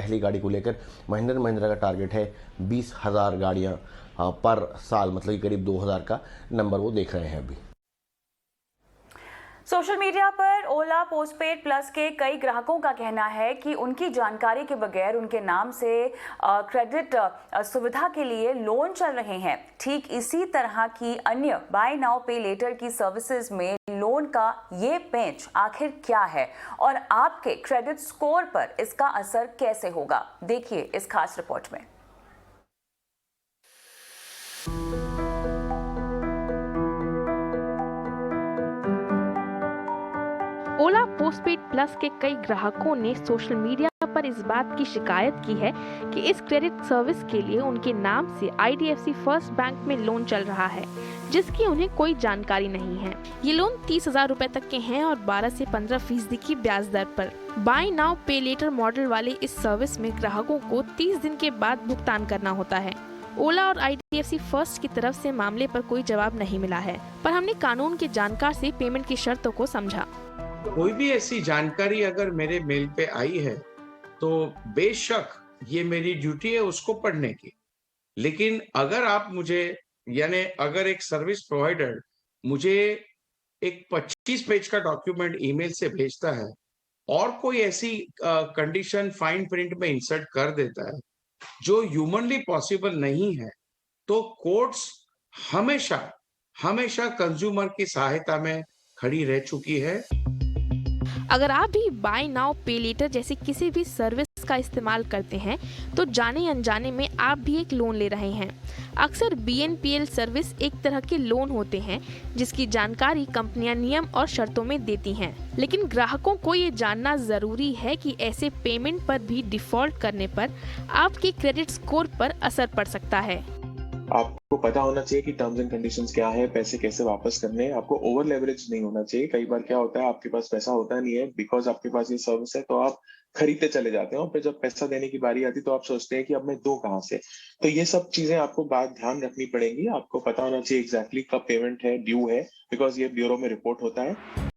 पहली गाड़ी को लेकर महिंद्रा एंड महिंद्रा का टारगेट है 20,000 गाड़ियाँ पर साल, मतलब कि करीब 2,000 का नंबर वो देख रहे हैं अभी। सोशल मीडिया पर ओला पोस्टपेड प्लस के कई ग्राहकों का कहना है कि उनकी जानकारी के बगैर उनके नाम से क्रेडिट सुविधा के लिए लोन चल रहे हैं। ठीक इसी तरह की अन्य बाय नाउ पे लेटर की सर्विसेज में लोन का ये पेंच आखिर क्या है और आपके क्रेडिट स्कोर पर इसका असर कैसे होगा, देखिए इस खास रिपोर्ट में। ओला पोस्टपेड प्लस के कई ग्राहकों ने सोशल मीडिया पर इस बात की शिकायत की है कि इस क्रेडिट सर्विस के लिए उनके नाम से IDFC फर्स्ट बैंक में लोन चल रहा है, जिसकी उन्हें कोई जानकारी नहीं है। ये लोन 30,000 रुपए तक के हैं और 12 से 15% की ब्याज दर पर। बाय नाउ पे लेटर मॉडल वाले इस सर्विस में ग्राहकों को 30 दिन के बाद भुगतान करना होता है। ओला और IDFC फर्स्ट की तरफ से मामले पर कोई जवाब नहीं मिला है, पर हमने कानून के जानकार से पेमेंट की शर्तों को समझा। कोई भी ऐसी जानकारी अगर मेरे मेल पे आई है तो बेशक ये मेरी ड्यूटी है उसको पढ़ने की, लेकिन अगर आप मुझे यानी अगर एक सर्विस प्रोवाइडर मुझे एक 25 पेज का डॉक्यूमेंट ईमेल से भेजता है और कोई ऐसी कंडीशन फाइन प्रिंट में इंसर्ट कर देता है जो ह्यूमनली पॉसिबल नहीं है, तो कोर्ट्स हमेशा कंज्यूमर की सहायता में खड़ी रह चुकी है। अगर आप भी बाय नाउ पे लेटर जैसे किसी भी सर्विस का इस्तेमाल करते हैं तो जाने अनजाने में आप भी एक लोन ले रहे हैं। अक्सर BNPL सर्विस एक तरह के लोन होते हैं जिसकी जानकारी कंपनियां नियम और शर्तों में देती हैं, लेकिन ग्राहकों को ये जानना जरूरी है कि ऐसे पेमेंट पर भी डिफॉल्ट करने पर आपके क्रेडिट स्कोर पर असर पड़ सकता है। आपको पता होना चाहिए कि टर्म्स एंड कंडीशंस क्या है, पैसे कैसे वापस करने हैं। आपको ओवर लेवरेज नहीं होना चाहिए। कई बार क्या होता है, आपके पास पैसा होता नहीं है, बिकॉज आपके पास ये सर्विस है तो आप खरीदते चले जाते हैं और फिर जब पैसा देने की बारी आती तो आप सोचते हैं कि अब मैं दूं कहां से। तो ये सब चीजें आपको बात ध्यान रखनी पड़ेंगी। आपको पता होना चाहिए एग्जैक्टली कब पेमेंट है ड्यू है, बिकॉज ये ब्यूरो में रिपोर्ट होता है।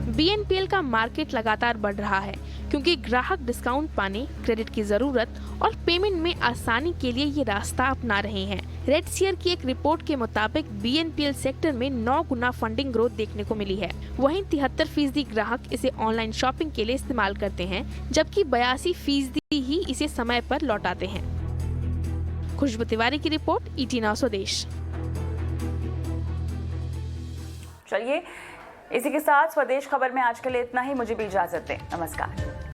BNPL का मार्केट लगातार बढ़ रहा है क्योंकि ग्राहक डिस्काउंट पाने, क्रेडिट की जरूरत और पेमेंट में आसानी के लिए ये रास्ता अपना रहे हैं। रेडसियर की एक रिपोर्ट के मुताबिक BNPL सेक्टर में 9 गुना फंडिंग ग्रोथ देखने को मिली है। वहीं 73% ग्राहक इसे ऑनलाइन शॉपिंग के लिए इस्तेमाल करते हैं, जबकि 82% ही इसे समय पर लौटाते हैं। खुशबू तिवारी की रिपोर्ट, ET Now स्वदेश। चलिए, इसी के साथ स्वदेश खबर में आज के लिए इतना ही। मुझे भी इजाजत दें। नमस्कार।